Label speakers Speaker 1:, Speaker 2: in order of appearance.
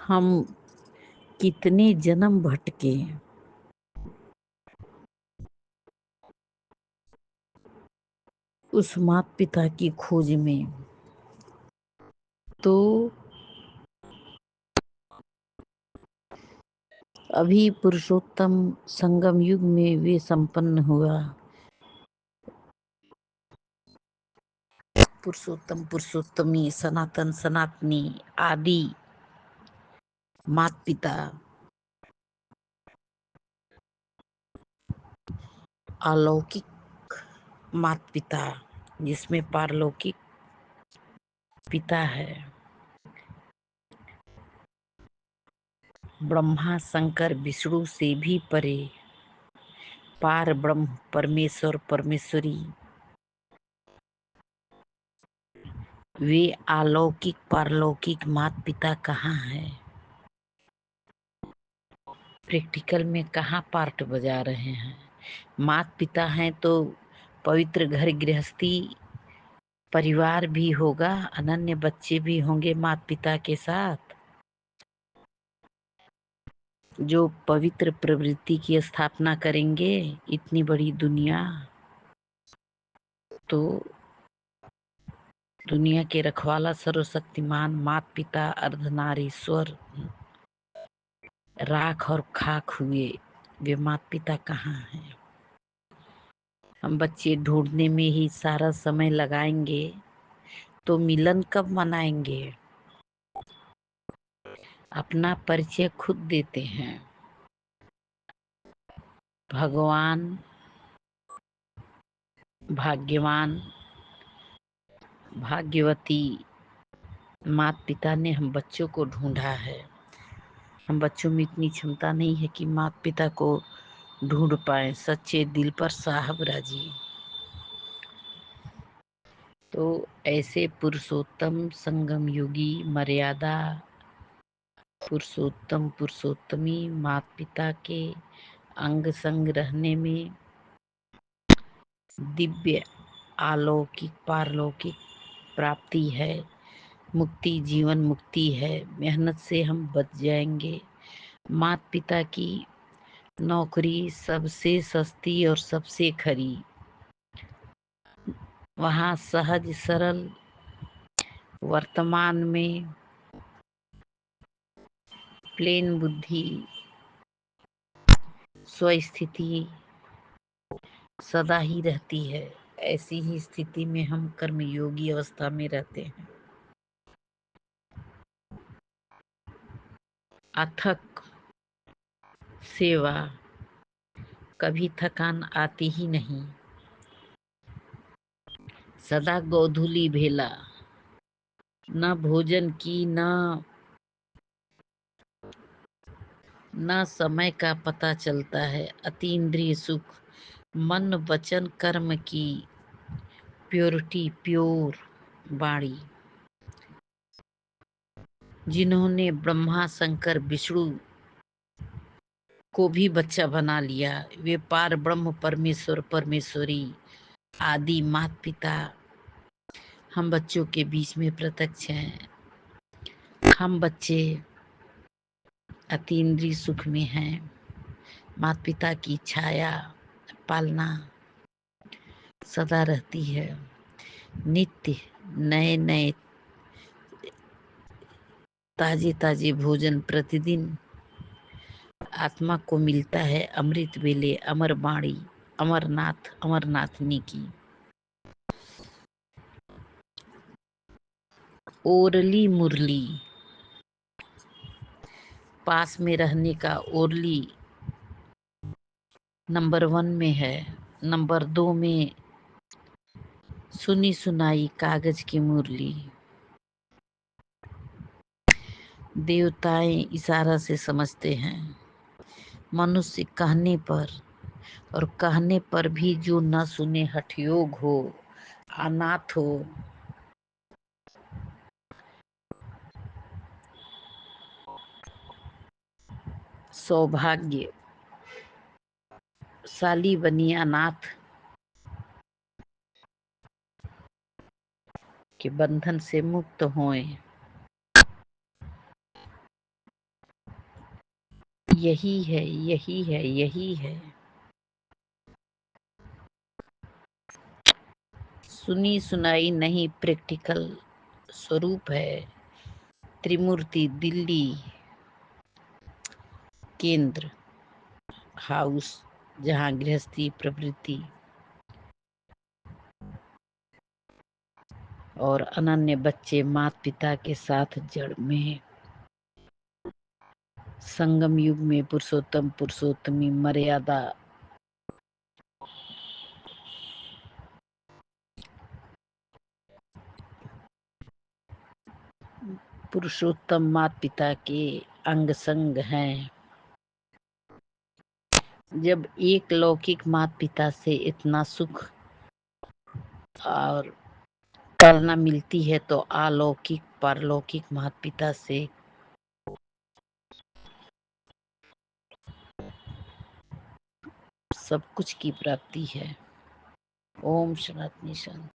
Speaker 1: हम कितने जन्म भटके उस माता पिता की खोज में। तो अभी पुरुषोत्तम संगम युग में वे संपन्न हुआ। पुरुषोत्तम पुरुषोत्तमी सनातन सनातनी आदि माता पिता अलौकिक माता पिता जिसमें पारलौकिक पिता है। ब्रह्मा शंकर विष्णु से भी परे पार ब्रह्म परमेश्वर परमेश्वरी वे अलौकिक पारलौकिक माता पिता कहाँ है? प्रैक्टिकल में कहाँ पार्ट बजा रहे हैं? माता पिता हैं तो पवित्र घर गृहस्थी परिवार भी होगा, अनन्य बच्चे भी होंगे माता पिता के साथ, जो पवित्र प्रवृत्ति की स्थापना करेंगे। इतनी बड़ी दुनिया, तो दुनिया के रखवाला सर्वशक्तिमान माता पिता अर्धनारीश्वर राख और खाक हुए, वे माता पिता कहाँ हैं? हम बच्चे ढूंढने में ही सारा समय लगाएंगे तो मिलन कब मनाएंगे? अपना परिचय खुद देते हैं। भगवान भाग्यवान भाग्यवती माता पिता ने हम बच्चों को ढूंढा है। हम बच्चों में इतनी क्षमता नहीं है कि माता पिता को ढूंढ पाए। सच्चे दिल पर साहब राजी। तो ऐसे पुरुषोत्तम संगम योगी मर्यादा पुरुषोत्तम पुरुषोत्तमी माता पिता के अंग संग रहने में दिव्य अलौकिक पारलौकिक प्राप्ति है। मुक्ति जीवन मुक्ति है। मेहनत से हम बच जाएंगे। माता पिता की नौकरी सबसे सस्ती और सबसे खरी। वहाँ सहज सरल वर्तमान में प्लेन बुद्धि स्वस्थिति सदा ही रहती है। ऐसी ही स्थिति में हम कर्मयोगी अवस्था में रहते हैं। अथक सेवा, कभी थकान आती ही नहीं। सदा गोधूली भेला, न भोजन की न समय का पता चलता है। अतीन्द्रिय सुख मन वचन कर्म की प्योरिटी प्योर वाणी। जिन्होंने ब्रह्मा शंकर विष्णु को भी बच्चा बना लिया, वे पार ब्रह्म परमेश्वर परमेश्वरी आदि माता पिता हम बच्चों के बीच में प्रत्यक्ष हैं। हम बच्चे अतीन्द्रिय सुख में हैं। माता पिता की छाया पालना सदा रहती है। नित्य नए नए ताजे ताजे भोजन प्रतिदिन आत्मा को मिलता है। अमृत वेले अमर वाणी अमरनाथ अमरनाथनी की। ओरली मुरली पास में रहने का ओरली नंबर 1 में है। नंबर 2 में सुनी सुनाई कागज की मुरली। देवताएं इशारा से समझते हैं। मनुष्य कहने पर और कहने पर भी जो न सुने, हठयोग हो, अनाथ हो, सौभाग्यशाली बनी अनाथ के बंधन से मुक्त होएं। यही है, यही है, यही है। सुनी सुनाई नहीं, प्रैक्टिकल स्वरूप है। त्रिमूर्ति दिल्ली केंद्र हाउस, जहाँ गृहस्थी प्रवृत्ति और अनन्य बच्चे माता पिता के साथ जड़ में, संगम युग में पुरुषोत्तम पुरुषोत्तमी मर्यादा पुरुषोत्तम माता पिता के अंग संग हैं। जब एक लौकिक माता पिता से इतना सुख और पालना मिलती है तो अलौकिक परलौकिक माता पिता से सब कुछ की प्राप्ति है। ओम शांति शांति।